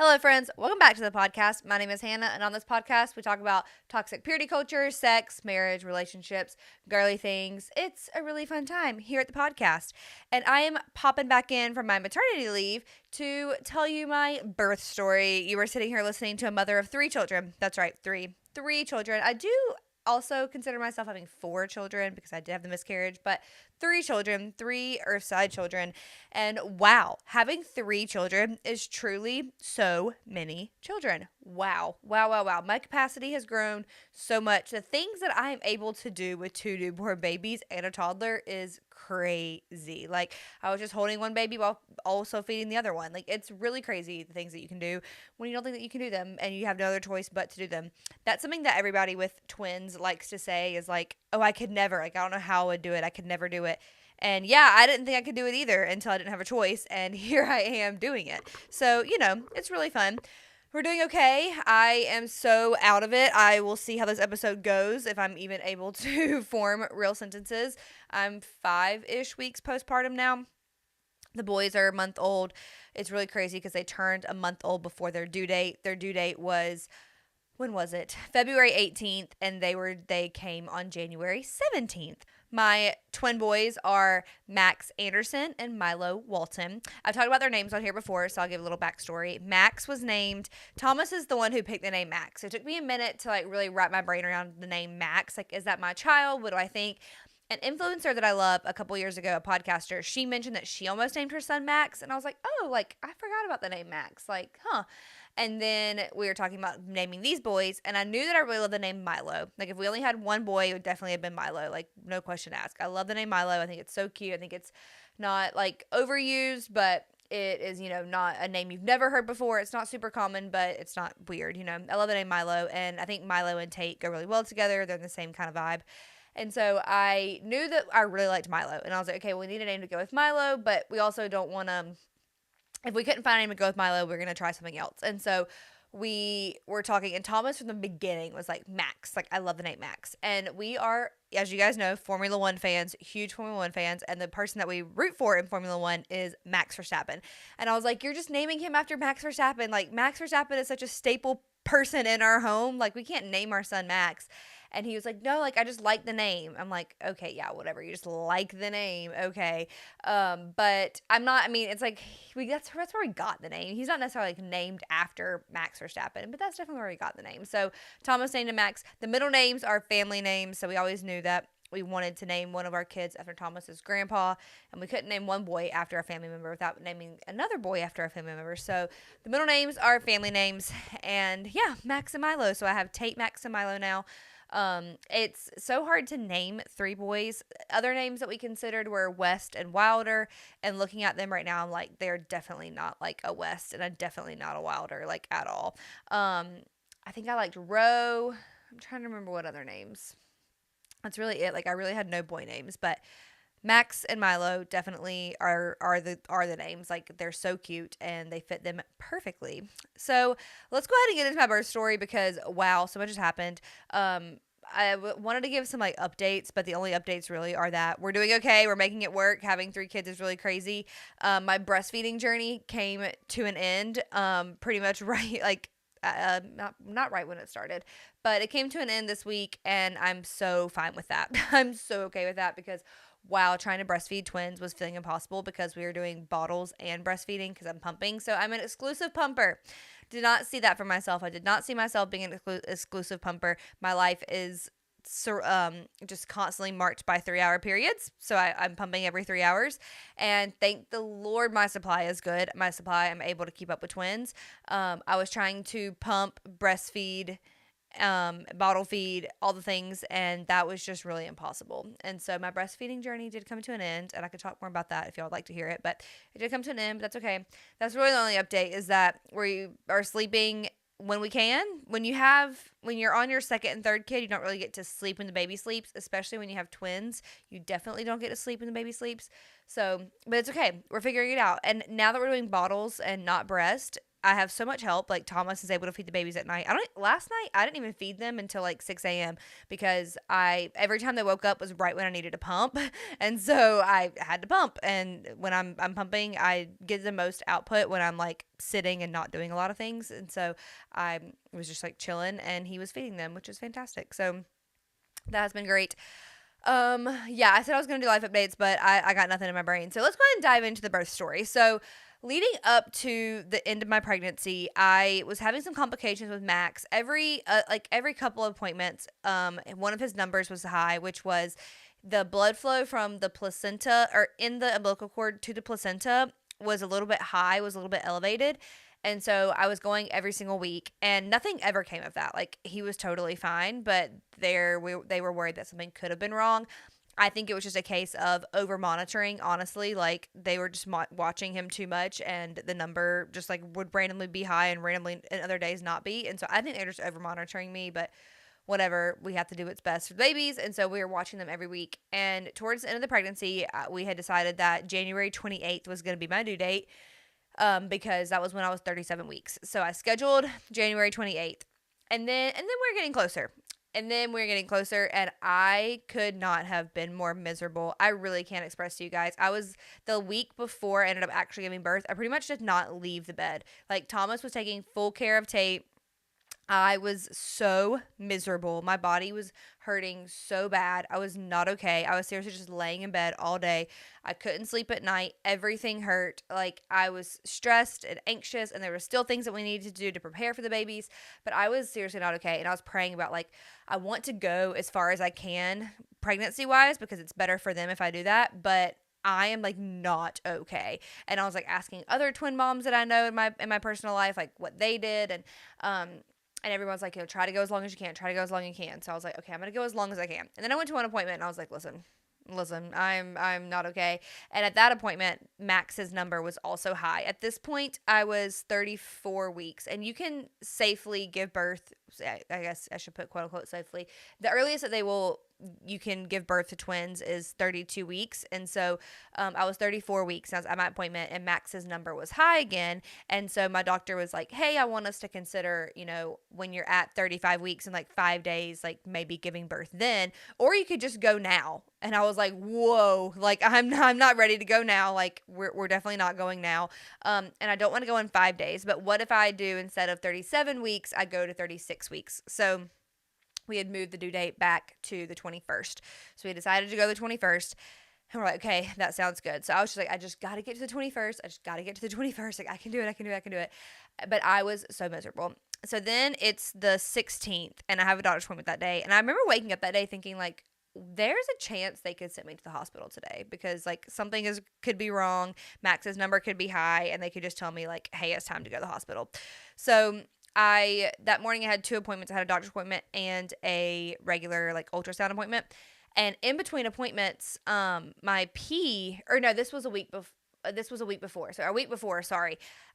Hello, friends. Welcome back to the podcast. My name is Hannah, and on this podcast, we talk about toxic purity culture, sex, marriage, relationships, girly things. It's a really fun time here at the podcast. And I am popping back in from my maternity leave to tell you my birth story. You were sitting here listening to a mother of 3 children. That's right, 3. 3 children. I do also consider myself having 4 children because I did have the miscarriage, but 3 children, 3 Earthside children. And wow, having 3 children is truly so many children. Wow. My capacity has grown so much. The things that I am able to do with 2 newborn babies and a toddler is crazy. Like, I was just holding one baby while also feeding the other one. Like, it's really crazy the things that you can do when you don't think that you can do them and you have no other choice but to do them. That's something that everybody with twins likes to say is like, oh, I could never. Like, I don't know how I would do it. I could never do it. And yeah, I didn't think I could do it either until I didn't have a choice. And here I am doing it. So, it's really fun. We're doing okay. I am so out of it. I will see how this episode goes if I'm even able to form real sentences. I'm 5-ish weeks postpartum now. The boys are a month old. It's really crazy because they turned a month old before their due date. Their due date was, when was it? February 18th, and they came on January 17th. My twin boys are Max Anderson and Milo Walton. I've talked about their names on here before, so I'll give a little backstory. Max was named, Thomas is the one who picked the name Max. It took me a minute to really wrap my brain around the name Max. Like, is that my child? What do I think? An influencer that I love a couple years ago, a podcaster, she mentioned that she almost named her son Max. And I was like, oh, I forgot about the name Max. And then we were talking about naming these boys, and I knew that I really loved the name Milo. Like, if we only had one boy, it would definitely have been Milo. Like, no question asked. I love the name Milo. I think it's so cute. I think it's not, overused, but it is, not a name you've never heard before. It's not super common, but it's not weird, I love the name Milo, and I think Milo and Tate go really well together. They're in the same kind of vibe. And so I knew that I really liked Milo, and I was like, okay, well, we need a name to go with Milo, but we also don't want to, if we couldn't find a name to go with Milo, we're going to try something else. And so we were talking, and Thomas from the beginning was like, Max. Like, I love the name Max. And we are, as you guys know, Formula One fans, huge Formula One fans. And the person that we root for in Formula One is Max Verstappen. And I was like, you're just naming him after Max Verstappen. Like, Max Verstappen is such a staple person in our home. Like, we can't name our son Max. And he was like, no, I just like the name. I'm like, okay, yeah, whatever. You just like the name. Okay. But I'm not, it's like, that's where we got the name. He's not necessarily named after Max Verstappen, but that's definitely where we got the name. So Thomas named him Max. The middle names are family names. So we always knew that we wanted to name one of our kids after Thomas's grandpa, and we couldn't name one boy after a family member without naming another boy after a family member. So the middle names are family names, and yeah, Max and Milo. So I have Tate, Max, and Milo now. It's so hard to name 3 boys. Other names that we considered were West and Wilder, and looking at them right now, I'm like, they're definitely not like a West, and I'm definitely not a Wilder, like, at all. I think I liked Roe. I'm trying to remember what other names. That's really it. Like, I really had no boy names, but Max and Milo definitely are the names. Like, they're so cute and they fit them perfectly. So let's go ahead and get into my birth story because wow, so much has happened. I wanted to give some updates, but the only updates really are that we're doing okay. We're making it work. Having 3 kids is really crazy. My breastfeeding journey came to an end pretty much right not right when it started, but it came to an end this week, and I'm so fine with that. I'm so okay with that because wow, trying to breastfeed twins was feeling impossible because we were doing bottles and breastfeeding because I'm pumping. So I'm an exclusive pumper. Did not see that for myself. I did not see myself being an exclusive pumper. My life is just constantly marked by 3-hour periods. So I'm pumping every 3 hours. And thank the Lord my supply is good. My supply, I'm able to keep up with twins. I was trying to pump, breastfeed, bottle feed, all the things, and that was just really impossible. And so my breastfeeding journey did come to an end, and I could talk more about that if y'all would like to hear it, but it did come to an end, but that's okay. That's really the only update, is that we are sleeping when we can. When you're on your second and third kid, you don't really get to sleep when the baby sleeps, especially when you have twins. You definitely don't get to sleep when the baby sleeps. So, but it's okay. We're figuring it out. And now that we're doing bottles and not breast, I have so much help. Like Thomas is able to feed the babies at night. Last night I didn't even feed them until like 6 a.m. because every time they woke up was right when I needed to pump. And so I had to pump. And when I'm pumping, I get the most output when I'm like sitting and not doing a lot of things. And so I was just like chilling and he was feeding them, which is fantastic. So that has been great. Yeah, I said I was going to do life updates, but I got nothing in my brain. So let's go ahead and dive into the birth story. So leading up to the end of my pregnancy, I was having some complications with Max. Every couple of appointments, one of his numbers was high, which was the blood flow from the placenta or in the umbilical cord to the placenta was a little bit high, was a little bit elevated. And so I was going every single week and nothing ever came of that. Like he was totally fine, but they were worried that something could have been wrong. I think it was just a case of over monitoring, honestly. Like they were just watching him too much and the number just like would randomly be high and randomly in other days not be. And so I think they're just over monitoring me, but whatever, we have to do what's best for the babies. And so we were watching them every week. And towards the end of the pregnancy, we had decided that January 28th was going to be my due date. Because that was when I was 37 weeks. So I scheduled January 28th. And then we're getting closer. And I could not have been more miserable. I really can't express to you guys. I was the week before I ended up actually giving birth. I pretty much did not leave the bed. Like Thomas was taking full care of Tate. I was so miserable. My body was hurting so bad. I was not okay. I was seriously just laying in bed all day. I couldn't sleep at night. Everything hurt. Like I was stressed and anxious, and there were still things that we needed to do to prepare for the babies, but I was seriously not okay. And I was praying about like, I want to go as far as I can pregnancy wise because it's better for them if I do that. But I am like not okay. And I was like asking other twin moms that I know in my personal life, like what they did. And everyone's like, try to go as long as you can. Try to go as long as you can. So I was like, okay, I'm going to go as long as I can. And then I went to one appointment and I was like, listen, I'm not okay. And at that appointment, Max's number was also high. At this point, I was 34 weeks. And you can safely give birth, I guess I should put quote unquote safely. The earliest that you can give birth to twins is 32 weeks. And so I was 34 weeks. I was at my appointment and Max's number was high again. And so my doctor was like, hey, I want us to consider, when you're at 35 weeks and like 5 days, like maybe giving birth then, or you could just go now. And I was like, whoa, like I'm not ready to go now. Like we're definitely not going now. And I don't want to go in 5 days, but what if I do instead of 37 weeks, I go to 36 weeks. So we had moved the due date back to the 21st. So we decided to go the 21st. And we're like, okay, that sounds good. So I was just like, I just got to get to the 21st. I just got to get to the 21st. Like, I can do it. But I was so miserable. So then it's the 16th, and I have a doctor's appointment that day. And I remember waking up that day thinking, like, there's a chance they could send me to the hospital today because, like, something could be wrong. Max's number could be high, and they could just tell me, like, hey, it's time to go to the hospital. So that morning I had 2 appointments. I had a doctor's appointment and a regular like ultrasound appointment. And in between appointments, this was a week before. So a week before,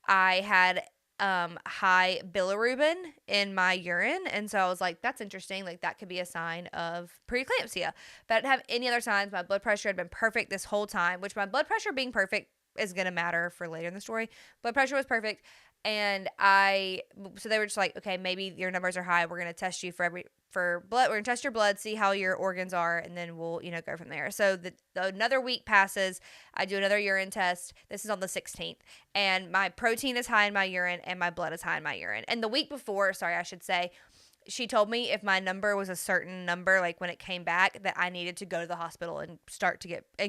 I had high bilirubin in my urine. And so I was like, that's interesting. Like that could be a sign of preeclampsia. But I didn't have any other signs. My blood pressure had been perfect this whole time, which my blood pressure being perfect is going to matter for later in the story. Blood pressure was perfect. And so they were just like, okay, maybe your numbers are high. We're going to test you for blood. We're going to test your blood, see how your organs are, and then we'll, go from there. So another week passes. I do another urine test. This is on the 16th. And my protein is high in my urine and my blood is high in my urine. And the week before, she told me if my number was a certain number, like when it came back, that I needed to go to the hospital and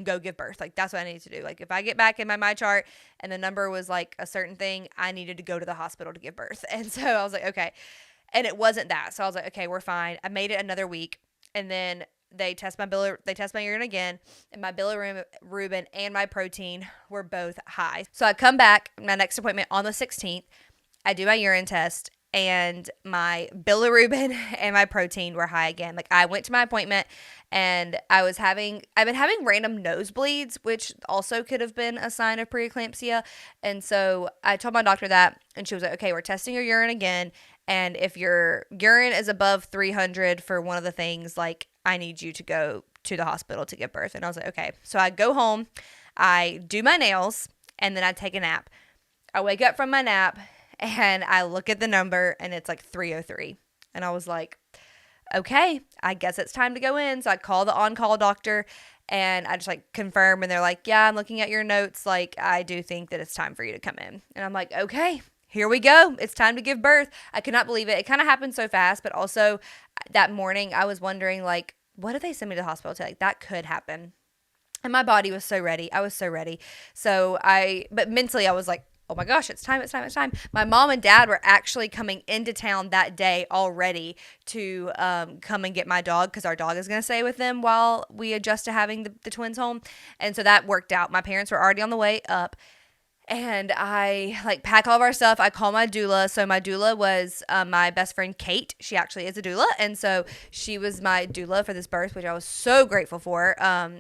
go give birth. Like that's what I needed to do. Like if I get back in my chart and the number was like a certain thing, I needed to go to the hospital to give birth. And so I was like, okay. And it wasn't that. So I was like, okay, we're fine. I made it another week. And then they test my urine again, and my bilirubin and my protein were both high. So I come back, my next appointment on the 16th. I do my urine test. And my bilirubin and my protein were high again. Like I went to my appointment and I've been having random nosebleeds, which also could have been a sign of preeclampsia. And so I told my doctor that, and she was like, okay, we're testing your urine again. And if your urine is above 300 for one of the things, like I need you to go to the hospital to give birth. And I was like, okay. So I go home, I do my nails, and then I take a nap. I wake up from my nap, And I look at the number and it's like 303. And I was like, okay, I guess it's time to go in. So I call the on-call doctor and I just like confirm, and they're like, yeah, I'm looking at your notes. Like, I do think that it's time for you to come in. And I'm like, okay, here we go. It's time to give birth. I could not believe it. It kind of happened so fast, but also that morning I was wondering, like, what if they send me to the hospital today? Like, that could happen. And my body was so ready. I was so ready. But mentally I was like, oh my gosh, it's time, it's time, it's time. My mom and dad were actually coming into town that day already to come and get my dog, because our dog is going to stay with them while we adjust to having the twins home. And so that worked out. My parents were already on the way up. And I like pack all of our stuff. I call my doula. So my doula was my best friend, Kate. She actually is a doula. And so she was my doula for this birth, which I was so grateful for.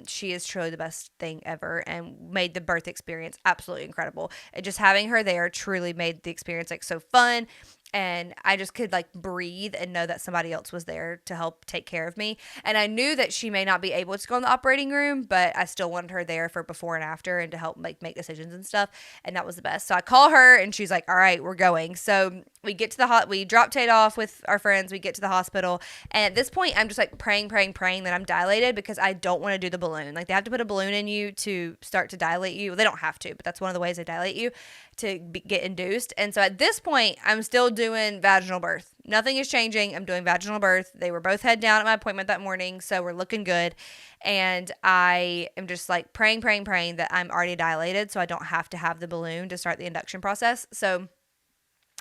She is truly the best thing ever and made the birth experience absolutely incredible. And just having her there truly made the experience like so fun. And I just could like breathe and know that somebody else was there to help take care of me. And I knew that she may not be able to go in the operating room, but I still wanted her there for before and after and to help make decisions and stuff. And that was the best. So I call her and she's like, all right, we're going. So we get to we drop Tate off with our friends. We get to the hospital. And at this point, I'm just like praying that I'm dilated, because I don't want to do the balloon. Like, they have to put a balloon in you to start to dilate you. Well, they don't have to, but that's one of the ways they dilate you to get induced. And so at this point, I'm still doing vaginal birth. Nothing is changing. I'm doing vaginal birth. They were both head down at my appointment that morning, so we're looking good. And I am just like praying that I'm already dilated so I don't have to have the balloon to start the induction process. So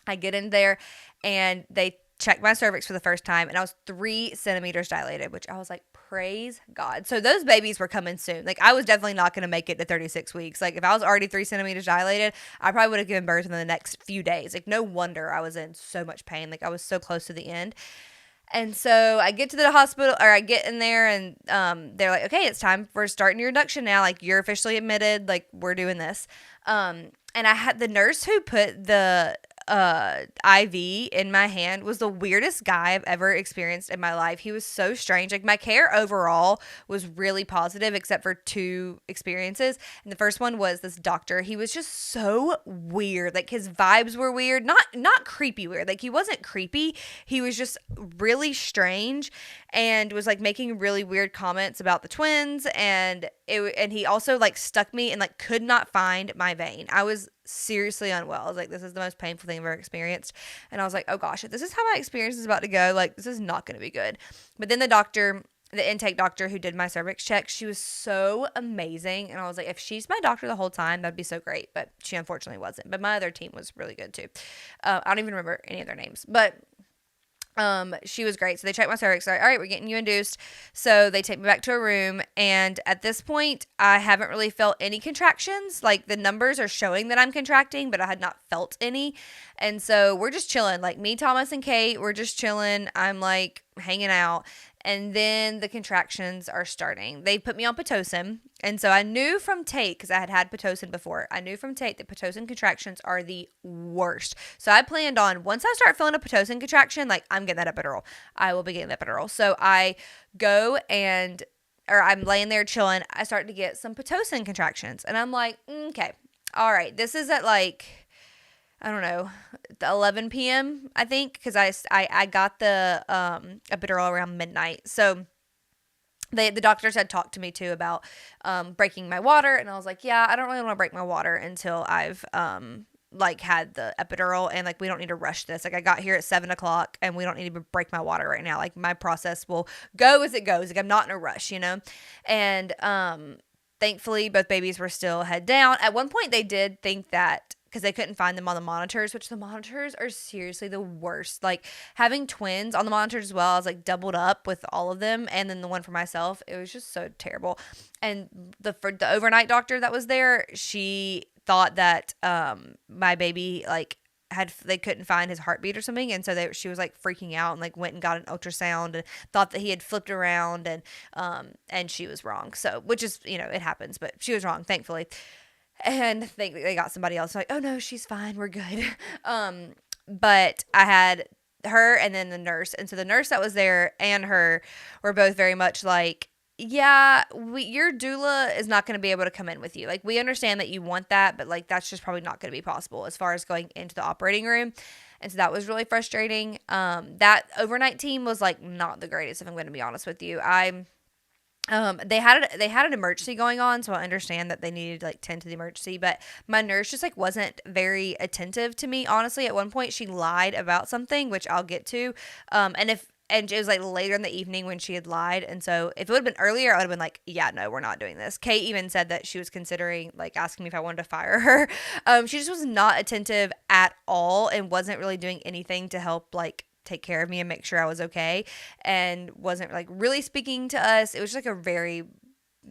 I get in there and they checked my cervix for the first time, and I was 3 centimeters dilated, which I was like, praise God. So those babies were coming soon. Like, I was definitely not going to make it to 36 weeks. Like, if I was already 3 centimeters dilated, I probably would have given birth in the next few days. Like, no wonder I was in so much pain. Like, I was so close to the end. And so I get to the hospital, or I get in there, and they're like, okay, it's time for starting your induction now. Like, you're officially admitted. Like, we're doing this. And I had the nurse who put the IV in my hand was the weirdest guy I've ever experienced in my life. He was so strange. Like, my care overall was really positive except for 2 experiences. And the first one was this doctor. He was just so weird. Like, his vibes were weird. Not creepy weird. Like, he wasn't creepy. He was just really strange and was like making really weird comments about the twins, and he also like stuck me and like could not find my vein. I was seriously unwell. I was like, this is the most painful thing I've ever experienced. And I was like, oh gosh, if this is how my experience is about to go, like, this is not going to be good. But then the intake doctor who did my cervix check, she was so amazing. And I was like, if she's my doctor the whole time, that'd be so great. But she unfortunately wasn't. But my other team was really good too. I don't even remember any of their names. But she was great. So they checked my cervix. They're like, all right, we're getting you induced. So they take me back to a room. And at this point, I haven't really felt any contractions. Like, the numbers are showing that I'm contracting, but I had not felt any. And so we're just chilling. Like, me, Thomas, and Kate, we're just chilling. I'm like hanging out. And then the contractions are starting. They put me on Pitocin. And so I knew from Tate, because I had had Pitocin before, I knew from Tate that Pitocin contractions are the worst. So I planned on, once I start feeling a Pitocin contraction, like, I'm getting that epidural. I will be getting that epidural. So I go I'm laying there chilling. I start to get some Pitocin contractions. And I'm like, okay, all right. This is at like, I don't know, 11 p.m., I think, because I got the epidural around midnight. So the doctors had talked to me, too, about breaking my water. And I was like, yeah, I don't really want to break my water until I've, like, had the epidural. And, like, we don't need to rush this. Like, I got here at 7 o'clock, and we don't need to break my water right now. Like, my process will go as it goes. Like, I'm not in a rush, you know? And thankfully, both babies were still head down. At one point, they did think that, because they couldn't find them on the monitors, which the monitors are seriously the worst. Like, having twins on the monitors as well, I was like doubled up with all of them, and then the one for myself, it was just so terrible. And the overnight doctor that was there, she thought that my baby like they couldn't find his heartbeat or something, and so she was like freaking out and like went and got an ultrasound and thought that he had flipped around, and she was wrong. So, which is, you know, it happens, but she was wrong, thankfully. And they got somebody else. Like, oh no, she's fine. We're good. But I had her and then the nurse. And so the nurse that was there and her were both very much like, yeah, your doula is not going to be able to come in with you. Like, we understand that you want that, but like that's just probably not going to be possible as far as going into the operating room. And so that was really frustrating. That overnight team was like not the greatest, if I'm going to be honest with you. They had an emergency going on, so I understand that they needed to like tend to the emergency, but my nurse just like wasn't very attentive to me. Honestly, at one point she lied about something, which I'll get to. And it was like later in the evening when she had lied, and so if it would have been earlier, I would have been like, yeah, no, we're not doing this. Kate even said that she was considering like asking me if I wanted to fire her. She just was not attentive at all and wasn't really doing anything to help like take care of me and make sure I was okay, and wasn't like really speaking to us. It was just like a very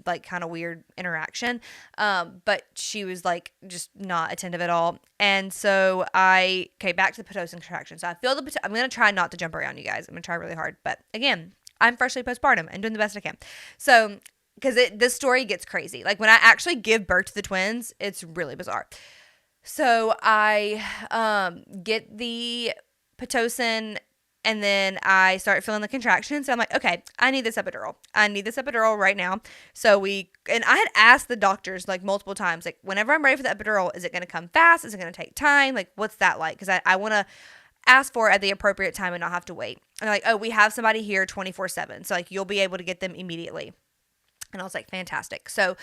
like kind of weird interaction. But she was like just not attentive at all. And so back to the Pitocin contraction. So I'm going to try not to jump around, you guys. I'm going to try really hard. But again, I'm freshly postpartum and doing the best I can. So, because this story gets crazy. Like when I actually give birth to the twins, it's really bizarre. So I get the Pitocin, and then I start feeling the contractions. So I'm like, okay, I need this epidural. I need this epidural right now. And I had asked the doctors like multiple times, like whenever I'm ready for the epidural, is it going to come fast? Is it going to take time? Like, what's that like? Because I want to ask for it at the appropriate time and not have to wait. And they're like, oh, we have somebody here 24/7. So like, you'll be able to get them immediately. And I was like, fantastic. So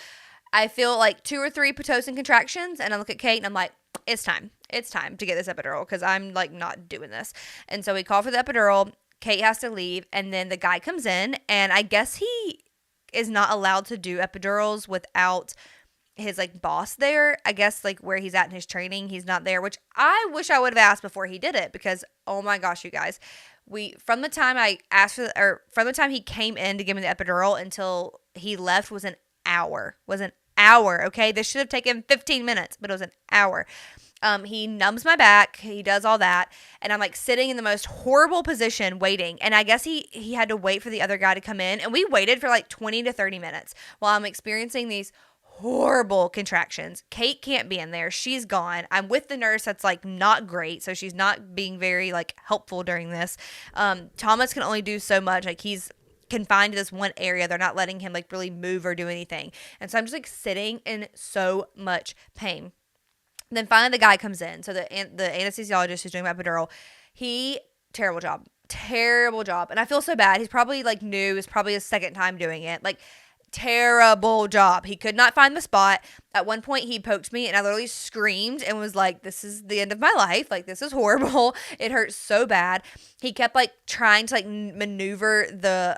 I feel like 2 or 3 Pitocin contractions, and I look at Kate and I'm like, it's time. It's time to get this epidural because I'm like not doing this. And so we call for the epidural. Kate has to leave, and then the guy comes in, and I guess he is not allowed to do epidurals without his like boss there. I guess like where he's at in his training, he's not there, which I wish I would have asked before he did it, because oh my gosh, you guys, from the time from the time he came in to give me the epidural until he left was an hour. Okay, this should have taken 15 minutes, but it was an hour. He numbs my back, he does all that, and I'm like sitting in the most horrible position waiting. And I guess he had to wait for the other guy to come in, and we waited for like 20 to 30 minutes while I'm experiencing these horrible contractions. Kate can't be in there. She's gone. I'm with the nurse that's like not great, so she's not being very like helpful during this. Thomas can only do so much. Like he's confined to this one area. They're not letting him like really move or do anything. And so I'm just like sitting in so much pain. And then finally the guy comes in. So the anesthesiologist who's doing my epidural, terrible job. And I feel so bad. He's probably like new. It's probably his second time doing it. Like, terrible job. He could not find the spot. At one point he poked me and I literally screamed and was like, this is the end of my life. Like, this is horrible. It hurts so bad. He kept like trying to like maneuver the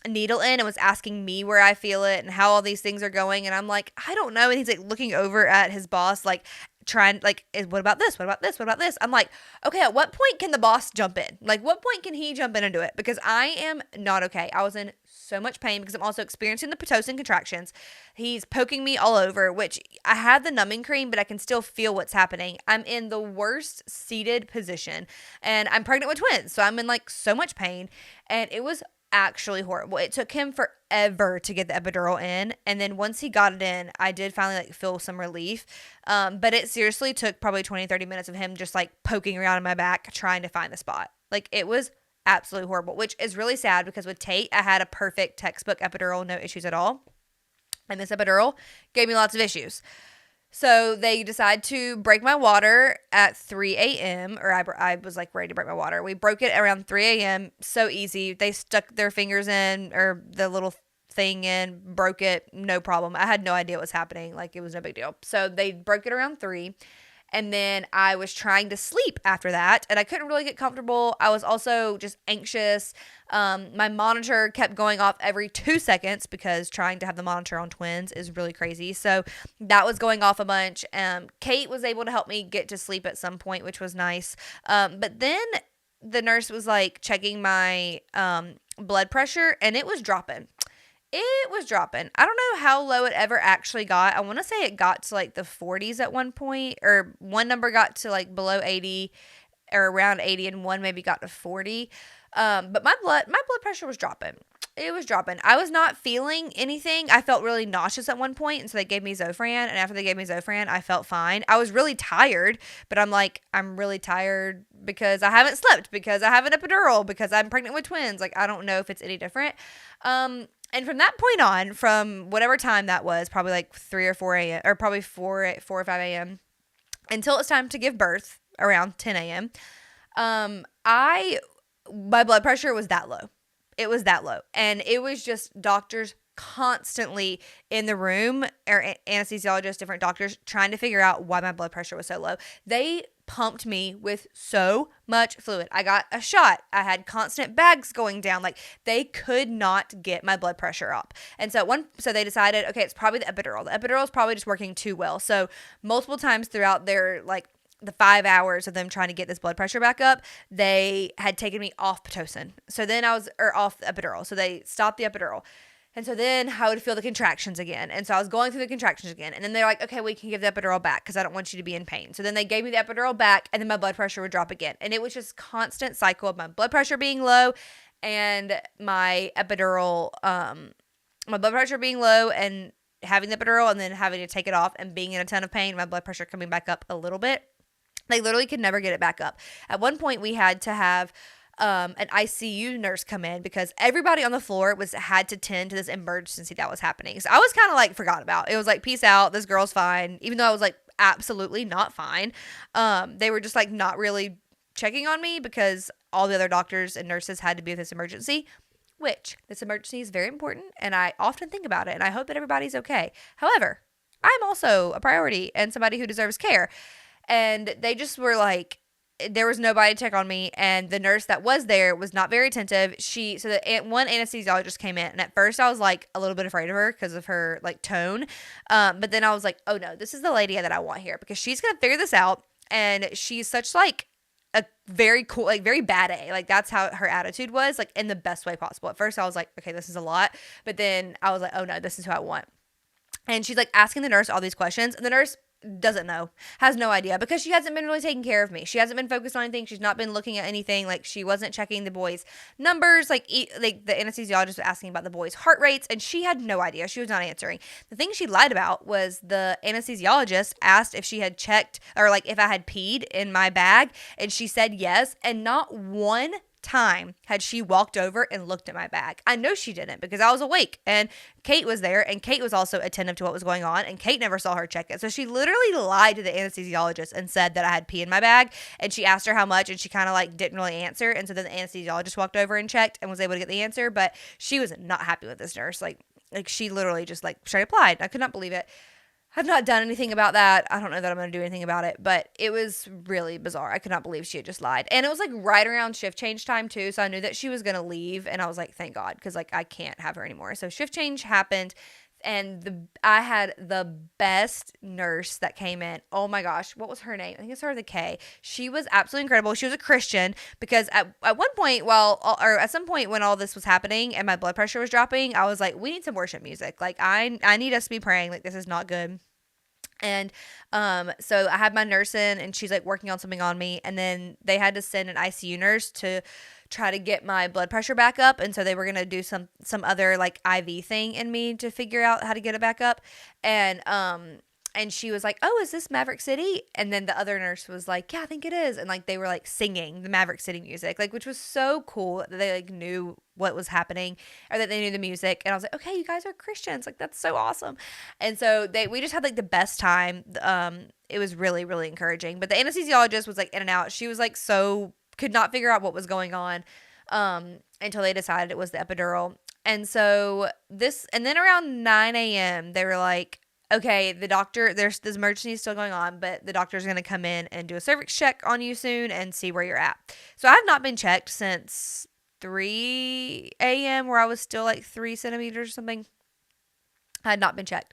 needle in and was asking me where I feel it and how all these things are going. And I'm like, I don't know. And he's like looking over at his boss, like trying like, what about this? What about this? What about this? I'm like, okay, at what point can the boss jump in? Like, what point can he jump in and do it? Because I am not okay. I was in so much pain because I'm also experiencing the Pitocin contractions. He's poking me all over, which I have the numbing cream, but I can still feel what's happening. I'm in the worst seated position and I'm pregnant with twins. So I'm in like so much pain, and it was actually horrible. It took him forever to get the epidural in, and then once he got it in, I did finally like feel some relief. But it seriously took probably 20-30 minutes of him just like poking around in my back trying to find the spot. Like, it was absolutely horrible, which is really sad because with Tate I had a perfect textbook epidural, no issues at all, and this epidural gave me lots of issues. So they decided to break my water at 3 a.m. or I was like ready to break my water. We broke it around 3 a.m. So easy. They stuck their fingers in, or the little thing in, broke it, no problem. I had no idea what was happening. Like, it was no big deal. So they broke it around 3. And then I was trying to sleep after that, and I couldn't really get comfortable. I was also just anxious. My monitor kept going off every 2 seconds because trying to have the monitor on twins is really crazy. So that was going off a bunch. Kate was able to help me get to sleep at some point, which was nice. But then the nurse was like checking my blood pressure, and it was dropping. I don't know how low it ever actually got. I want to say it got to like the 40s at one point, or one number got to like below 80 or around 80, and one maybe got to 40. But my blood pressure was dropping. It was dropping. I was not feeling anything. I felt really nauseous at one point, and so they gave me Zofran, and after they gave me Zofran, I felt fine. I was really tired, but I'm like, I'm really tired because I haven't slept, because I have an epidural, because I'm pregnant with twins. Like, I don't know if it's any different. And from that point on, from whatever time that was, probably like 3 or 4 a.m., or probably 4 or 5 a.m., until it was time to give birth around 10 a.m., my blood pressure was that low. It was that low. And it was just doctors constantly in the room, or anesthesiologists, different doctors, trying to figure out why my blood pressure was so low. They pumped me with so much fluid. I got a shot. I had constant bags going down. Like, they could not get my blood pressure up. And so they decided, okay, it's probably the epidural. The epidural is probably just working too well. So multiple times throughout their, like, the 5 hours of them trying to get this blood pressure back up, they had taken me off Pitocin. So then off the epidural. So they stopped the epidural. And so then I would feel the contractions again. And so I was going through the contractions again. And then they're like, okay, we can give the epidural back because I don't want you to be in pain. So then they gave me the epidural back, and then my blood pressure would drop again. And it was just constant cycle of my blood pressure being low and my epidural, my blood pressure being low and having the epidural, and then having to take it off and being in a ton of pain, my blood pressure coming back up a little bit. They literally could never get it back up. At one point, we had to have an ICU nurse come in because everybody on the floor had to tend to this emergency that was happening. So I was kind of like forgot about. It was like, peace out, this girl's fine. Even though I was like absolutely not fine. They were just like not really checking on me because all the other doctors and nurses had to be with this emergency. Which, this emergency is very important, and I often think about it, and I hope that everybody's okay. However, I'm also a priority and somebody who deserves care. And they just were like, there was nobody to check on me, and the nurse that was there was not very attentive. One anesthesiologist came in, and at first I was like a little bit afraid of her because of her like tone. But then I was like, oh no, this is the lady that I want here because she's gonna figure this out, and she's such like a very cool, like very bad A. Like, that's how her attitude was, like in the best way possible. At first I was like, okay, this is a lot, but then I was like, oh no, this is who I want. And she's like asking the nurse all these questions, and the nurse doesn't know, has no idea, because she hasn't been really taking care of me. She hasn't been focused on anything. She's not been looking at anything. Like, she wasn't checking the boys' numbers. Like the anesthesiologist was asking about the boys' heart rates, and she had no idea. She was not answering. The thing she lied about was the anesthesiologist asked if she had checked, or like if I had peed in my bag, and she said yes, and not one time had she walked over and looked at my bag. I know she didn't because I was awake, and Kate was there, and Kate was also attentive to what was going on, and Kate never saw her check it. So she literally lied to the anesthesiologist and said that I had pee in my bag, and she asked her how much, and she kind of like didn't really answer. And so then the anesthesiologist walked over and checked and was able to get the answer, but she was not happy with this nurse. Like she literally just like straight up lied. I could not believe it. I've not done anything about that. I don't know that I'm going to do anything about it, but it was really bizarre. I could not believe she had just lied. And it was like right around shift change time too. So I knew that she was going to leave, and I was like, thank God, because like I can't have her anymore. So shift change happened, and I had the best nurse that came in. Oh my gosh, what was her name? I think it started with a K. She was absolutely incredible. She was a Christian, because at one point, at some point when all this was happening and my blood pressure was dropping, I was like, we need some worship music. Like I need us to be praying. Like, this is not good. And so I had my nurse in, and she's like working on something on me, and then they had to send an ICU nurse to try to get my blood pressure back up. And so they were going to do some other like IV thing in me to figure out how to get it back up. And she was like, oh, is this Maverick City? And then the other nurse was like, yeah, I think it is. And like, they were like singing the Maverick City music, like, which was so cool that they like knew what was happening, or that they knew the music. And I was like, okay, you guys are Christians. Like, that's so awesome. And so we just had like the best time. It was really, really encouraging. But the anesthesiologist was like in and out. She was like, could not figure out what was going on, until they decided it was the epidural. And then around 9 a.m., they were like, okay, the doctor, this emergency is still going on, but the doctor's going to come in and do a cervix check on you soon and see where you're at. So I have not been checked since 3 a.m. where I was still like 3 centimeters or something. I had not been checked.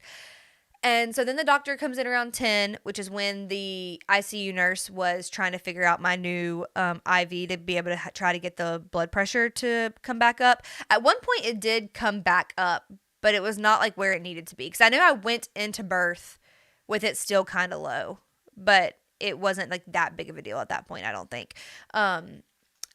And so then the doctor comes in around 10, which is when the ICU nurse was trying to figure out my new IV to be able to try to get the blood pressure to come back up. At one point it did come back up, but it was not like where it needed to be. Because I knew I went into birth with it still kind of low, but it wasn't like that big of a deal at that point, I don't think.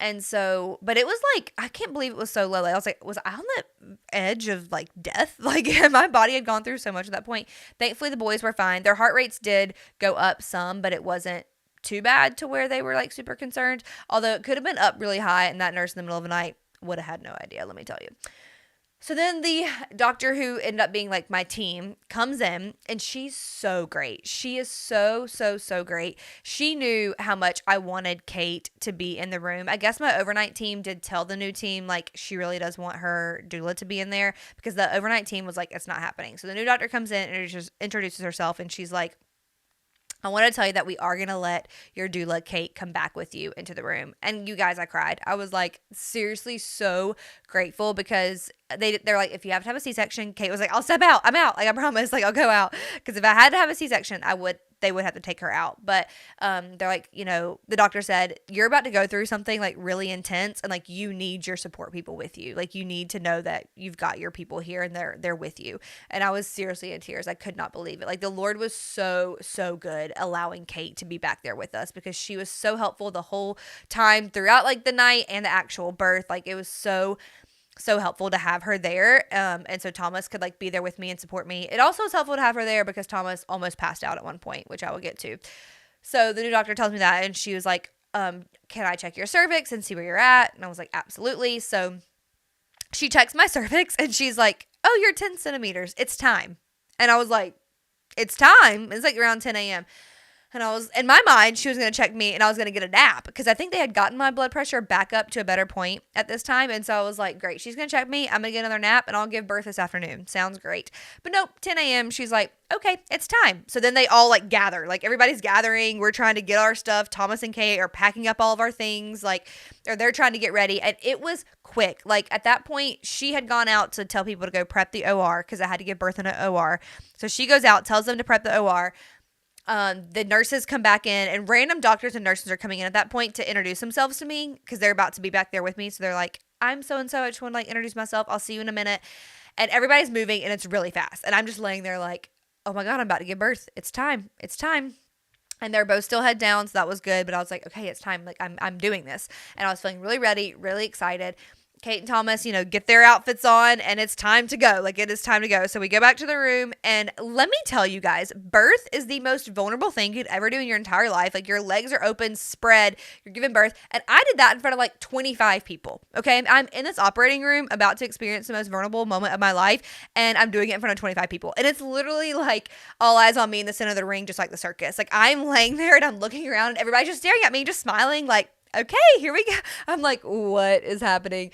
And so, but it was like, I can't believe it was so low. Like, I was like, was I on the edge of like death? Like, my body had gone through so much at that point. Thankfully, the boys were fine. Their heart rates did go up some, but it wasn't too bad to where they were like super concerned. Although it could have been up really high, and that nurse in the middle of the night would have had no idea, let me tell you. So then the doctor who ended up being like my team comes in, and she's so great. She is so, so, so great. She knew how much I wanted Kate to be in the room. I guess my overnight team did tell the new team, like, she really does want her doula to be in there, because the overnight team was like, it's not happening. So the new doctor comes in and introduces herself, and she's like, I want to tell you that we are going to let your doula, Kate, come back with you into the room. And you guys, I cried. I was like, seriously so grateful, because they're like, if you have to have a C-section, Kate was like, I'll step out. I'm out. Like, I promise. Like, I'll go out. Because if I had to have a C-section, they would have to take her out. But they're like, the doctor said, you're about to go through something like really intense, and like you need your support people with you. Like, you need to know that you've got your people here and they're with you. And I was seriously in tears. I could not believe it. Like, the Lord was so, so good allowing Kate to be back there with us, because she was so helpful the whole time throughout like the night and the actual birth. Like, it was so helpful to have her there. And so Thomas could like be there with me and support me. It also was helpful to have her there because Thomas almost passed out at one point, which I will get to. So the new doctor tells me that, and she was like, can I check your cervix and see where you're at? And I was like, absolutely. So she checks my cervix, and she's like, oh, you're 10 centimeters. It's time. And I was like, it's time. It's like around 10 a.m. And I was, in my mind, she was going to check me and I was going to get a nap, because I think they had gotten my blood pressure back up to a better point at this time. And so I was like, great, she's going to check me. I'm going to get another nap and I'll give birth this afternoon. Sounds great. But nope, 10 a.m. She's like, okay, it's time. So then they all like gather, like everybody's gathering. We're trying to get our stuff. Thomas and Kate are packing up all of our things, like, or they're trying to get ready. And it was quick. Like, at that point, she had gone out to tell people to go prep the OR, because I had to give birth in an OR. So she goes out, tells them to prep the OR. The nurses come back in, and random doctors and nurses are coming in at that point to introduce themselves to me, because they're about to be back there with me. So they're like, I'm so-and-so. I just want to like introduce myself. I'll see you in a minute. And everybody's moving, and it's really fast. And I'm just laying there like, oh my God, I'm about to give birth. It's time. It's time. And they're both still head down. So that was good. But I was like, okay, it's time. Like, I'm doing this. And I was feeling really ready, really excited. Kate and Thomas, get their outfits on, and it's time to go. Like, it is time to go. So we go back to the room, and let me tell you guys, birth is the most vulnerable thing you'd ever do in your entire life. Like, your legs are open, spread, you're giving birth. And I did that in front of like 25 people. Okay. I'm in this operating room about to experience the most vulnerable moment of my life, and I'm doing it in front of 25 people. And it's literally like all eyes on me in the center of the ring, just like the circus. Like, I'm laying there and I'm looking around, and everybody's just staring at me, just smiling, like, okay, here we go. I'm like, what is happening?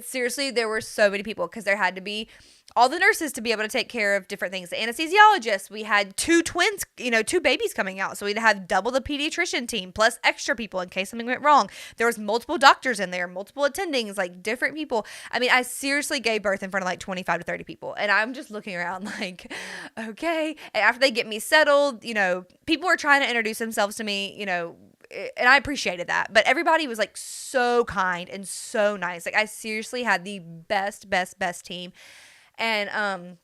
Seriously, there were so many people, because there had to be all the nurses to be able to take care of different things. The anesthesiologist, we had 2 twins, 2 babies coming out. So we'd have double the pediatrician team plus extra people in case something went wrong. There was multiple doctors in there, multiple attendings, like different people. I mean, I seriously gave birth in front of like 25 to 30 people. And I'm just looking around like, okay. And after they get me settled, people were trying to introduce themselves to me, and I appreciated that. But everybody was like so kind and so nice. Like, I seriously had the best team. And I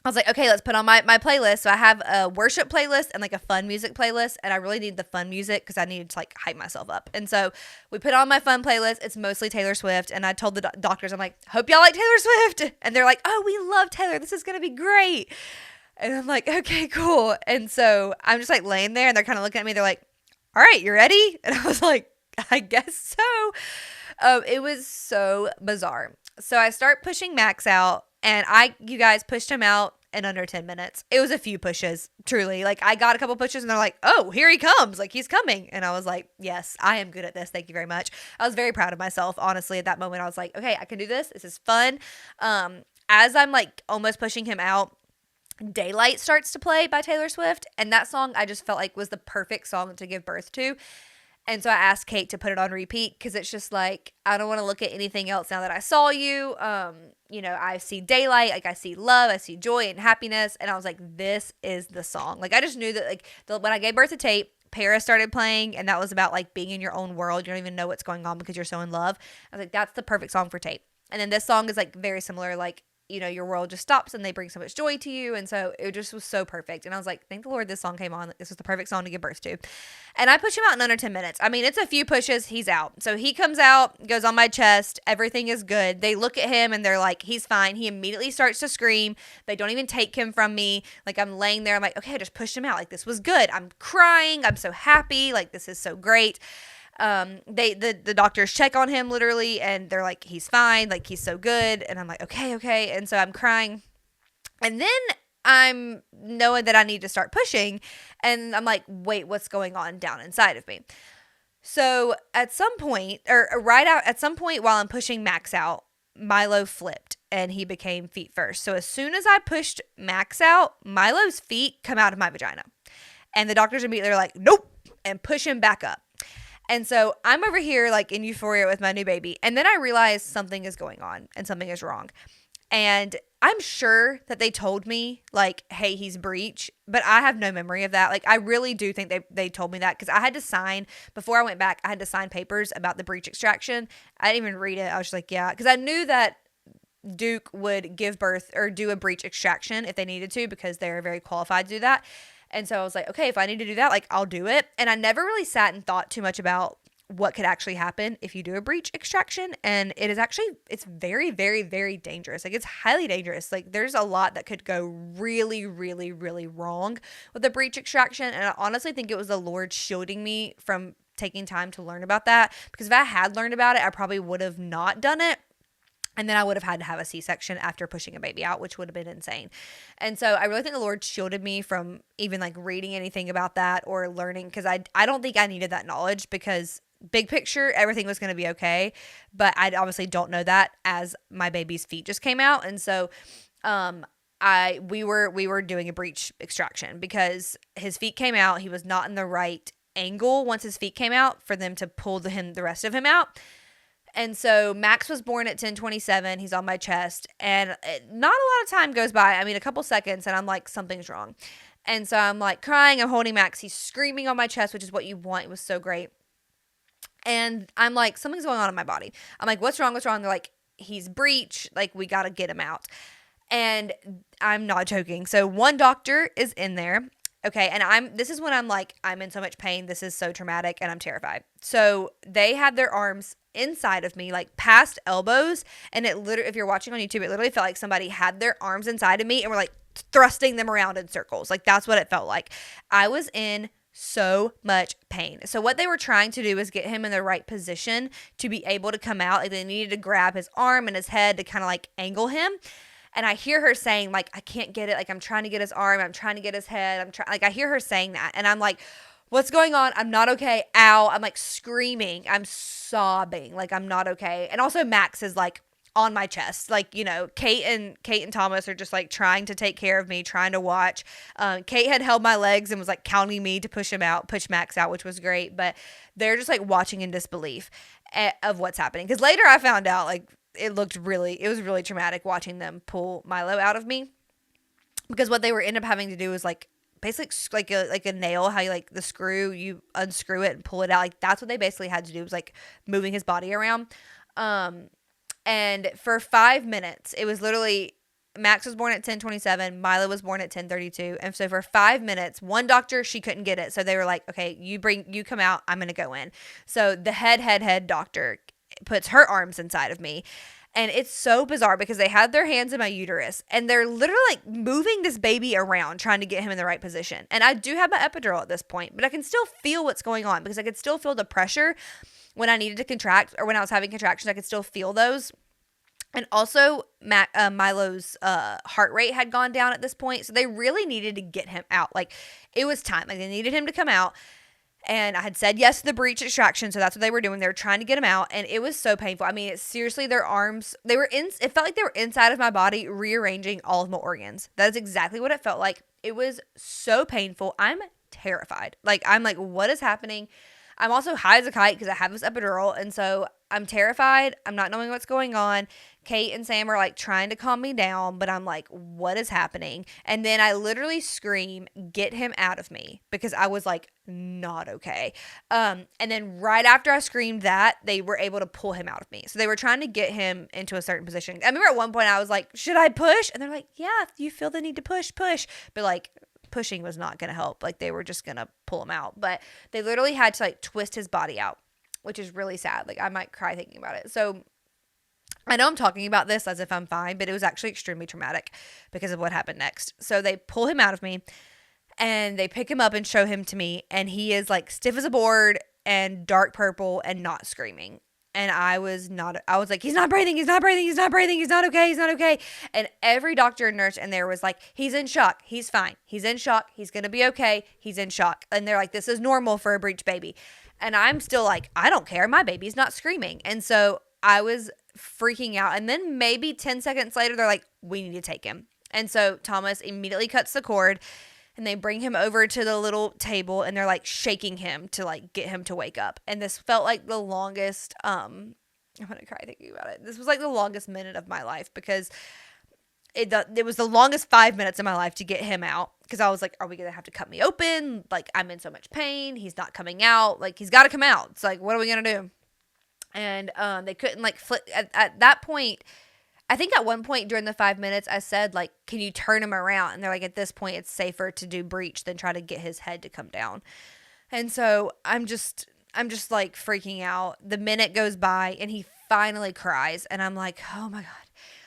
was like, okay, let's put on my playlist. So I have a worship playlist and like a fun music playlist. And I really need the fun music because I needed to like hype myself up. And so we put on my fun playlist. It's mostly Taylor Swift. And I told the doctors, I'm like, hope y'all like Taylor Swift. And they're like, oh, we love Taylor. This is going to be great. And I'm like, okay, cool. And so I'm just like laying there, and they're kind of looking at me. They're like, all right, you ready? And I was like, I guess so. It was so bizarre. So I start pushing Max out, and you guys pushed him out in under 10 minutes. It was a few pushes, truly. Like, I got a couple pushes, and they're like, oh, here he comes. Like, he's coming. And I was like, yes, I am good at this. Thank you very much. I was very proud of myself, honestly, at that moment. I was like, okay, I can do this. This is fun. As I'm like almost pushing him out, Daylight starts to play by Taylor Swift, and that song I just felt like was the perfect song to give birth to. And so I asked Kate to put it on repeat, because it's just like, I don't want to look at anything else now that I saw you. I see daylight, like I see love, I see joy and happiness, and I was like, this is the song. Like, I just knew that like when I gave birth to Tate, Paris started playing, and that was about like being in your own world. You don't even know what's going on because you're so in love. I was like, that's the perfect song for Tate. And then this song is like very similar, like, your world just stops and they bring so much joy to you. And so it just was so perfect. And I was like, thank the Lord this song came on. This was the perfect song to give birth to. And I push him out in under 10 minutes. I mean, it's a few pushes. He's out. So he comes out, goes on my chest. Everything is good. They look at him and they're like, he's fine. He immediately starts to scream. They don't even take him from me. Like, I'm laying there. I'm like, okay, I just pushed him out. Like, this was good. I'm crying. I'm so happy. Like, this is so great. The doctors check on him literally, and they're like, he's fine, like he's so good. And I'm like, okay. And so I'm crying. And then I'm knowing that I need to start pushing, and I'm like, wait, what's going on down inside of me? So at some point, at some point while I'm pushing Max out, Milo flipped and he became feet first. So as soon as I pushed Max out, Milo's feet come out of my vagina. And the doctors immediately are like, nope, and push him back up. And so I'm over here like in euphoria with my new baby. And then I realize something is going on and something is wrong. And I'm sure that they told me like, hey, he's breech, but I have no memory of that. Like, I really do think they told me that, because I had to sign, before I went back, I had to sign papers about the breech extraction. I didn't even read it. I was just like, yeah, because I knew that Duke would give birth or do a breech extraction if they needed to, because they're very qualified to do that. And so I was like, okay, if I need to do that, like, I'll do it. And I never really sat and thought too much about what could actually happen if you do a breech extraction. And it is actually, it's very, very, very dangerous. Like, it's highly dangerous. Like, there's a lot that could go really, really, really wrong with a breech extraction. And I honestly think it was the Lord shielding me from taking time to learn about that, because if I had learned about it, I probably would have not done it. And then I would have had to have a C-section after pushing a baby out, which would have been insane. And so I really think the Lord shielded me from even like reading anything about that or learning, because I don't think I needed that knowledge, because big picture, everything was going to be okay. But I obviously don't know that as my baby's feet just came out. And so we were doing a breech extraction because his feet came out. He was not in the right angle once his feet came out for them to pull the rest of him out. And so Max was born at 10:27. He's on my chest, and not a lot of time goes by. I mean, a couple seconds, and I'm like, something's wrong. And so I'm like crying. I'm holding Max. He's screaming on my chest, which is what you want. It was so great. And I'm like, something's going on in my body. I'm like, what's wrong? What's wrong? They're like, he's breech. Like, we got to get him out. And I'm not joking. So one doctor is in there. Okay. And this is when I'm like, I'm in so much pain. This is so traumatic, and I'm terrified. So they had their arms inside of me, like past elbows. And it literally, if you're watching on YouTube, it literally felt like somebody had their arms inside of me and were like thrusting them around in circles. Like, that's what it felt like. I was in so much pain. So what they were trying to do was get him in the right position to be able to come out. Like, they needed to grab his arm and his head to kind of like angle him. And I hear her saying, like, I can't get it. Like, I'm trying to get his arm. I'm trying to get his head. Like, I hear her saying that. And I'm like, what's going on? I'm not okay. Ow. I'm like screaming. I'm sobbing. Like, I'm not okay. And also Max is like on my chest. Like, you know, Kate and Thomas are just like trying to take care of me, trying to watch. Kate had held my legs and was like counting me to push Max out, which was great. But they're just like watching in disbelief of what's happening. Because later I found out, like, it was really traumatic watching them pull Milo out of me, because what they were end up having to do was like basically like a nail, how you like the screw, you unscrew it and pull it out. Like, that's what they basically had to do, was like moving his body around. And for 5 minutes, it was literally, Max was born at 10:27, Milo was born at 10:32. And so for 5 minutes, one doctor, she couldn't get it. So they were like, okay, you come out, I'm going to go in. So the head doctor puts her arms inside of me. And it's so bizarre, because they had their hands in my uterus and they're literally like moving this baby around, trying to get him in the right position. And I do have my epidural at this point, but I can still feel what's going on, because I could still feel the pressure when I needed to contract, or when I was having contractions. I could still feel those. And also Milo's heart rate had gone down at this point. So they really needed to get him out. Like, it was time. Like, they needed him to come out. And I had said yes to the breech extraction, so that's what they were doing. They were trying to get him out, and it was so painful. I mean, it's seriously, their arms, it felt like they were inside of my body rearranging all of my organs. That is exactly what it felt like. It was so painful. I'm terrified. Like, I'm like, what is happening? I'm also high as a kite because I have this epidural, and so I'm terrified. I'm not knowing what's going on. Kate and Sam are like trying to calm me down, but I'm like, what is happening? And then I literally scream, get him out of me, because I was like not okay. And then right after I screamed that, they were able to pull him out of me. So they were trying to get him into a certain position. I remember at one point I was like, should I push? And they're like, yeah, if you feel the need to push. But like, pushing was not going to help. Like, they were just going to pull him out. But they literally had to like twist his body out, which is really sad. Like, I might cry thinking about it. So I know I'm talking about this as if I'm fine, but it was actually extremely traumatic because of what happened next. So they pull him out of me and they pick him up and show him to me, and he is like stiff as a board and dark purple and not screaming. And I was like, he's not breathing, he's not breathing, he's not breathing, he's not okay, he's not okay. And every doctor and nurse in there was like, he's in shock, he's fine, he's in shock, he's going to be okay, he's in shock. And they're like, this is normal for a breech baby. And I'm still like, I don't care, my baby's not screaming. And so I was freaking out. And then maybe 10 seconds later, they're like, we need to take him. And so Thomas immediately cuts the cord. And they bring him over to the little table and they're like shaking him to like get him to wake up. And this felt like the longest, I'm going to cry thinking about it. This was like the longest minute of my life because it was the longest 5 minutes of my life to get him out. Because I was like, are we going to have to cut me open? Like, I'm in so much pain. He's not coming out. Like, he's got to come out. It's like, what are we going to do? And they couldn't like flip. At that point, I think at one point during the 5 minutes, I said, like, can you turn him around? And they're like, at this point, it's safer to do breech than try to get his head to come down. And so I'm just like freaking out. The minute goes by and he finally cries. And I'm like, oh my God.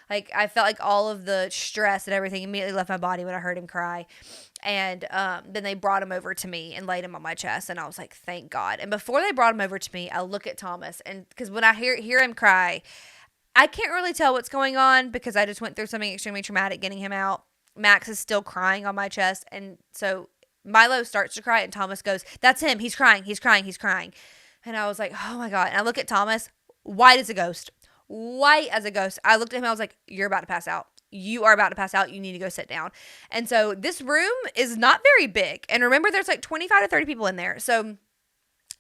Like, I felt like all of the stress and everything immediately left my body when I heard him cry. And then they brought him over to me and laid him on my chest. And I was like, thank God. And before they brought him over to me, I look at Thomas. And because when I hear him cry, I can't really tell what's going on because I just went through something extremely traumatic getting him out. Max is still crying on my chest. And so Milo starts to cry and Thomas goes, that's him. He's crying. He's crying. He's crying. And I was like, oh my God. And I look at Thomas, white as a ghost. White as a ghost. I looked at him. I was like, you're about to pass out. You are about to pass out. You need to go sit down. And so this room is not very big. And remember, there's like 25 to 30 people in there. So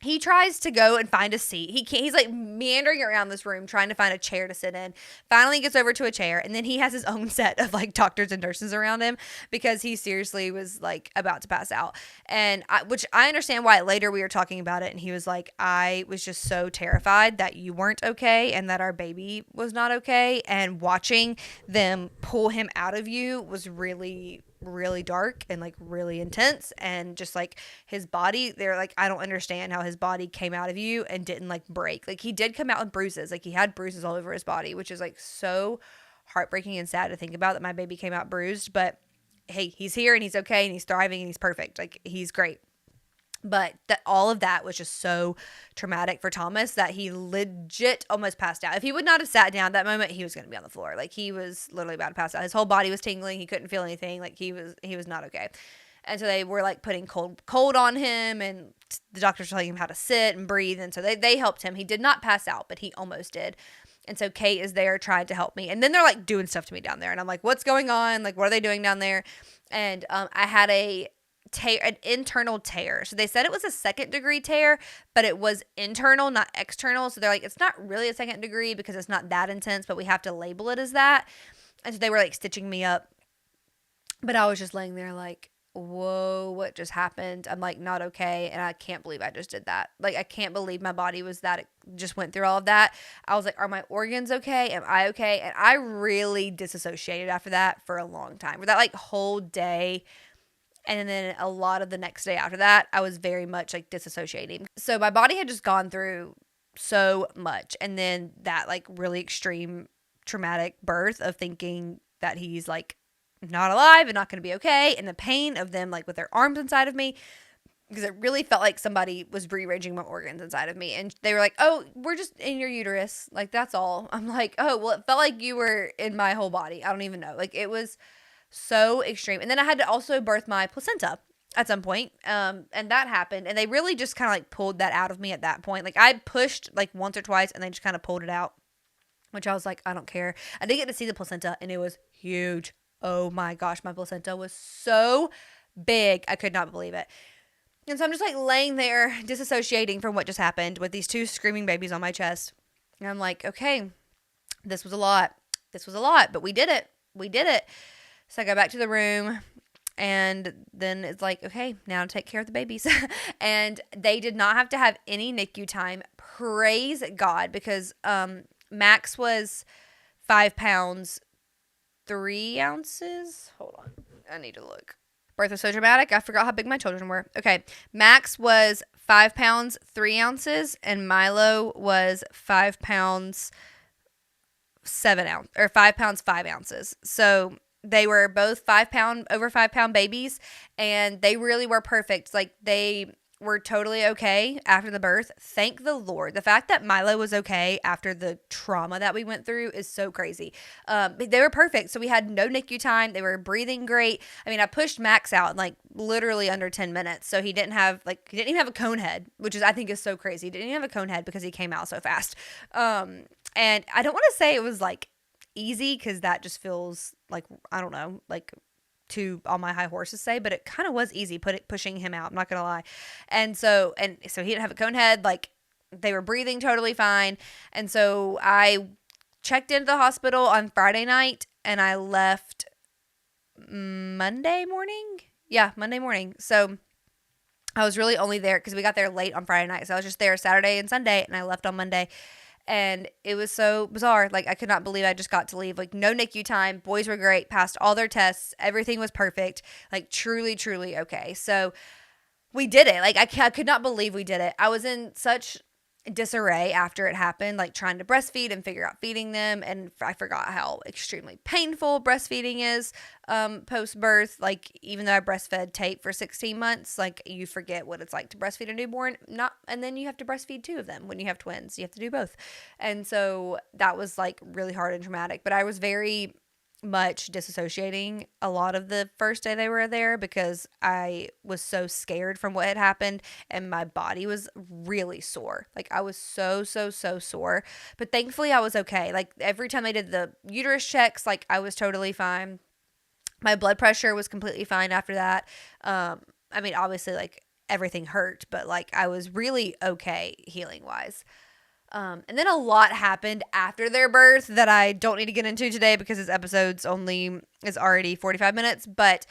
he tries to go and find a seat. He can't. He's like meandering around this room trying to find a chair to sit in. Finally gets over to a chair. And then he has his own set of like doctors and nurses around him because he seriously was like about to pass out. And which I understand why later we were talking about it. And he was like, I was just so terrified that you weren't okay and that our baby was not okay. And watching them pull him out of you was really dark and like really intense. And just like his body, they're like, I don't understand how his body came out of you and didn't like break. Like he did come out with bruises. Like he had bruises all over his body, which is like so heartbreaking and sad to think about that my baby came out bruised. But hey, he's here and he's okay and he's thriving and he's perfect. Like he's great. But all of that was just so traumatic for Thomas that he legit almost passed out. If he would not have sat down at that moment, he was going to be on the floor. Like he was literally about to pass out. His whole body was tingling. He couldn't feel anything. Like he was not okay. And so they were like putting cold on him, and the doctors were telling him how to sit and breathe. And so they helped him. He did not pass out, but he almost did. And so Kate is there trying to help me. And then they're like doing stuff to me down there. And I'm like, what's going on? Like, what are they doing down there? And I had an internal tear. So they said it was a 2nd-degree tear, but it was internal, not external. So they're like, it's not really a 2nd degree because it's not that intense, but we have to label it as that. And so they were like stitching me up. But I was just laying there like, whoa, what just happened? I'm like, not okay. And I can't believe I just did that. Like, I can't believe my body was that, it just went through all of that. I was like, are my organs okay? Am I okay? And I really disassociated after that for a long time. For that like whole day. And then a lot of the next day after that, I was very much like disassociating. So my body had just gone through so much. And then that like really extreme traumatic birth of thinking that he's like not alive and not going to be okay. And the pain of them like with their arms inside of me, because it really felt like somebody was rearranging my organs inside of me. And they were like, oh, we're just in your uterus. Like, that's all. I'm like, oh, well, it felt like you were in my whole body. I don't even know. Like, it was so extreme. And then I had to also birth my placenta at some point. And that happened. And they really just kind of like pulled that out of me at that point. Like, I pushed like once or twice and they just kind of pulled it out, which I was like, I don't care. I did get to see the placenta and it was huge. Oh my gosh, my placenta was so big. I could not believe it. And so I'm just like laying there disassociating from what just happened with these 2 screaming babies on my chest. And I'm like, okay, this was a lot. This was a lot, but we did it. We did it. So I go back to the room and then it's like, okay, now to take care of the babies. And they did not have to have any NICU time. Praise God, because Max was 5 pounds, 3 ounces. Hold on. I need to look. Birth was so dramatic. I forgot how big my children were. Okay. Max was 5 pounds, 3 ounces, and Milo was 5 pounds, 7 ounces, or 5 pounds, 5 ounces. So they were both over 5 pound babies, and they really were perfect. Like, they were totally okay after the birth. Thank the Lord. The fact that Milo was okay after the trauma that we went through is so crazy. They were perfect. So we had no NICU time. They were breathing great. I mean, I pushed Max out in like literally under 10 minutes. So he didn't even have a cone head, which I think is so crazy. He didn't even have a cone head because he came out so fast. And I don't want to say it was like easy, because that just feels like, I don't know, like to all my high horses say, but it kind of was easy pushing him out. I'm not gonna lie. And so he didn't have a cone head. Like, they were breathing totally fine. And so I checked into the hospital on Friday night, and I left Monday morning. Yeah, Monday morning. So I was really only there because we got there late on Friday night. So I was just there Saturday and Sunday, and I left on Monday. And it was so bizarre. Like, I could not believe I just got to leave. Like, no NICU time. Boys were great. Passed all their tests. Everything was perfect. Like, truly, truly okay. So we did it. Like, I could not believe we did it. I was in such disarray after it happened, like trying to breastfeed and figure out feeding them. And I forgot how extremely painful breastfeeding is post-birth. Like, even though I breastfed Tate for 16 months, like, you forget what it's like to breastfeed a newborn. And then you have to breastfeed 2 of them when you have twins. You have to do both. And so that was like really hard and traumatic. But I was very much disassociating a lot of the first day they were there, because I was so scared from what had happened, and my body was really sore. Like, I was so sore, but thankfully I was okay. Like, every time they did the uterus checks, like, I was totally fine. My blood pressure was completely fine after that. I mean, obviously, like, everything hurt, but like, I was really okay healing wise. And then a lot happened after their birth that I don't need to get into today, because this episode's is already 45 minutes. But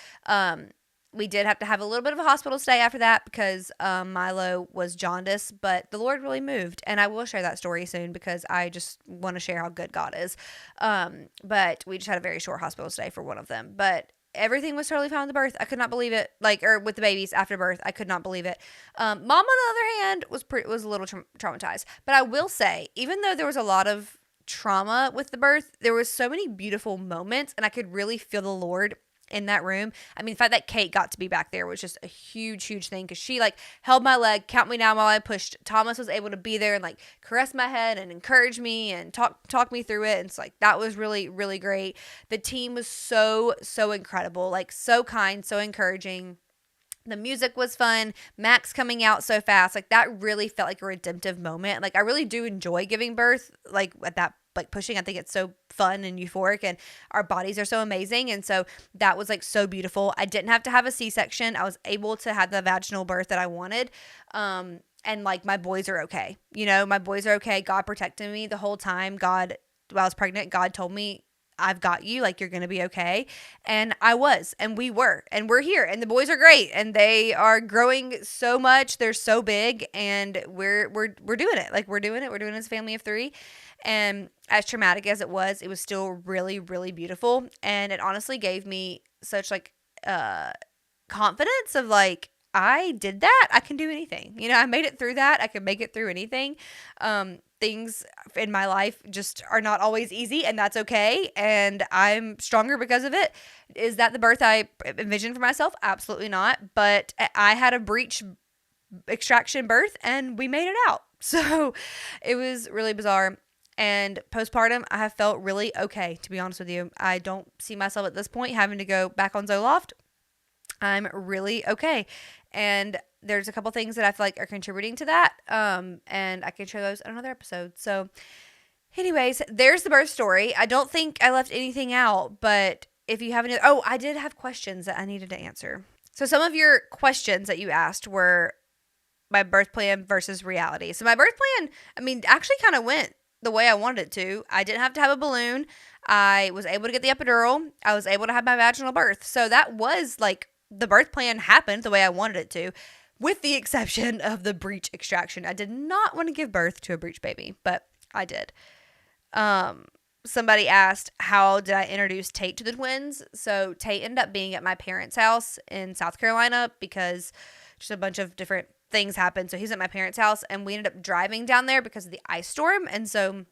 we did have to have a little bit of a hospital stay after that, because Milo was jaundiced. But the Lord really moved, and I will share that story soon, because I just want to share how good God is. But we just had a very short hospital stay for one of them. But everything was totally fine with the birth. I could not believe it. Or with the babies after birth, I could not believe it. Mom, on the other hand, was a little traumatized. But I will say, even though there was a lot of trauma with the birth, there was so many beautiful moments, and I could really feel the Lord in that room. I mean, the fact that Kate got to be back there was just a huge thing, because she like held my leg, count me down while I pushed. Thomas was able to be there and like caress my head and encourage me and talk me through it. And it's like, that was really, really great. The team was so incredible, like so kind, so encouraging. The music was fun. Max coming out so fast, like, that really felt like a redemptive moment. Like, I really do enjoy giving birth, like, at that, like, pushing. I think it's so fun and euphoric, and our bodies are so amazing. And so that was like so beautiful. I didn't have to have a C-section. I was able to have the vaginal birth that I wanted. And like, my boys are okay. You know, my boys are okay. God protected me the whole time. While I was pregnant, God told me, I've got you, like, you're going to be okay. And I was, and we were, and we're here, and the boys are great, and they are growing so much. They're so big, and we're doing it. Like, we're doing it. We're doing it as a family of 3. And as traumatic as it was still really, really beautiful. And it honestly gave me such like confidence of like, I did that. I can do anything. You know, I made it through that. I can make it through anything. Things in my life just are not always easy, and that's okay. And I'm stronger because of it. Is that the birth I envisioned for myself? Absolutely not. But I had a breech extraction birth, and we made it out. So it was really bizarre. And postpartum, I have felt really okay, to be honest with you. I don't see myself at this point having to go back on Zoloft. I'm really okay. And there's a couple things that I feel like are contributing to that. And I can share those in another episode. So anyways, there's the birth story. I don't think I left anything out, but if you have any, I did have questions that I needed to answer. So some of your questions that you asked were my birth plan versus reality. So my birth plan, I mean, actually kind of went the way I wanted it to. I didn't have to have a balloon. I was able to get the epidural. I was able to have my vaginal birth. So that was like, the birth plan happened the way I wanted it to, with the exception of the breech extraction. I did not want to give birth to a breech baby, but I did. Somebody asked, how did I introduce Tate to the twins? So Tate ended up being at my parents' house in South Carolina, because just a bunch of different things happened. So he's at my parents' house, and we ended up driving down there because of the ice storm. And so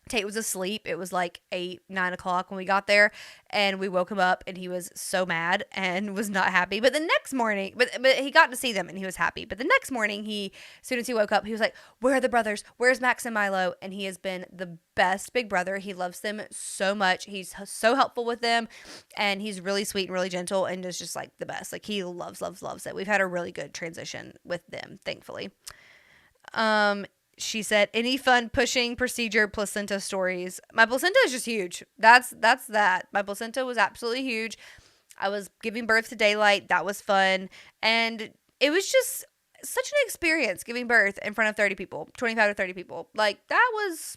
Tate was asleep. It was like 8, 9 o'clock when we got there, and we woke him up, and he was so mad and was not happy. But the next morning, but he got to see them, and he was happy. But the next morning, as soon as he woke up, he was like, "Where are the brothers? Where's Max and Milo?" And he has been the best big brother. He loves them so much. He's so helpful with them, and he's really sweet and really gentle, and is just like the best. Like he loves it. We've had a really good transition with them, thankfully. She said, any fun pushing procedure placenta stories? My placenta is just huge. That's that. My placenta was absolutely huge. I was giving birth to daylight. That was fun. And it was just such an experience giving birth in front of 30 people, 25 to 30 people. Like that was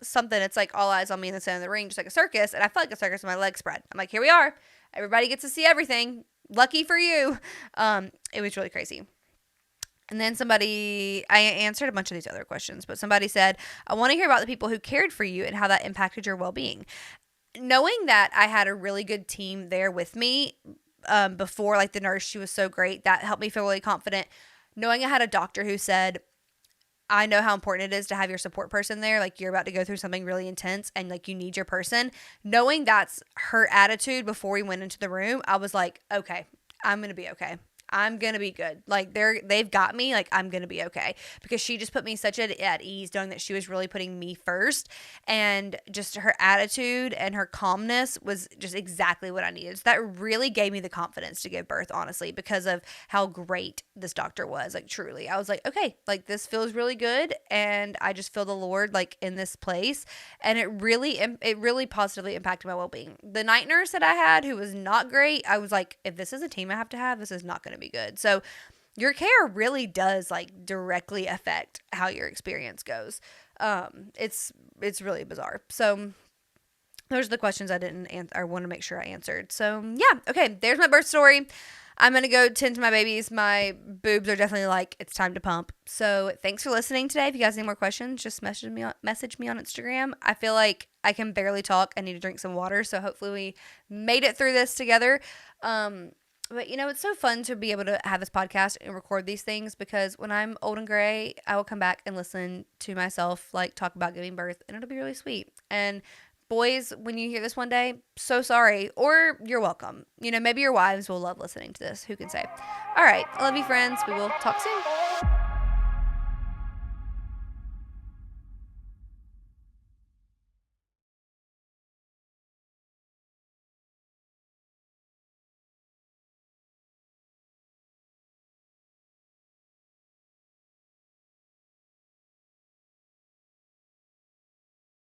something. It's like all eyes on me in the center of the ring, just like a circus. And I felt like a circus with my legs spread. I'm like, here we are. Everybody gets to see everything. Lucky for you. It was really crazy. And then I answered a bunch of these other questions, but somebody said, I want to hear about the people who cared for you and how that impacted your well-being. Knowing that I had a really good team there with me before, like the nurse, she was so great. That helped me feel really confident. Knowing I had a doctor who said, I know how important it is to have your support person there. Like you're about to go through something really intense and like you need your person. Knowing that's her attitude before we went into the room, I was like, okay, I'm going to be okay. I'm going to be good. Like they've got me, like I'm going to be okay, because she just put me such at ease knowing that she was really putting me first, and just her attitude and her calmness was just exactly what I needed. So that really gave me the confidence to give birth, honestly, because of how great this doctor was. Like truly, I was like, okay, like this feels really good. And I just feel the Lord like in this place. And it really positively impacted my well-being. The night nurse that I had, who was not great, I was like, if this is a team I have to have, this is not going to be good. So your care really does like directly affect how your experience goes. It's really bizarre. So those are the questions I didn't answer. I want to make sure I answered. So yeah. Okay. There's my birth story. I'm going to go tend to my babies. My boobs are definitely like, it's time to pump. So thanks for listening today. If you guys have any more questions, just message me on Instagram. I feel like I can barely talk. I need to drink some water. So hopefully we made it through this together. But, it's so fun to be able to have this podcast and record these things, because when I'm old and gray, I will come back and listen to myself, like, talk about giving birth, and it'll be really sweet. And boys, when you hear this one day, so sorry, or you're welcome. Maybe your wives will love listening to this. Who can say? All right. I love you, friends. We will talk soon.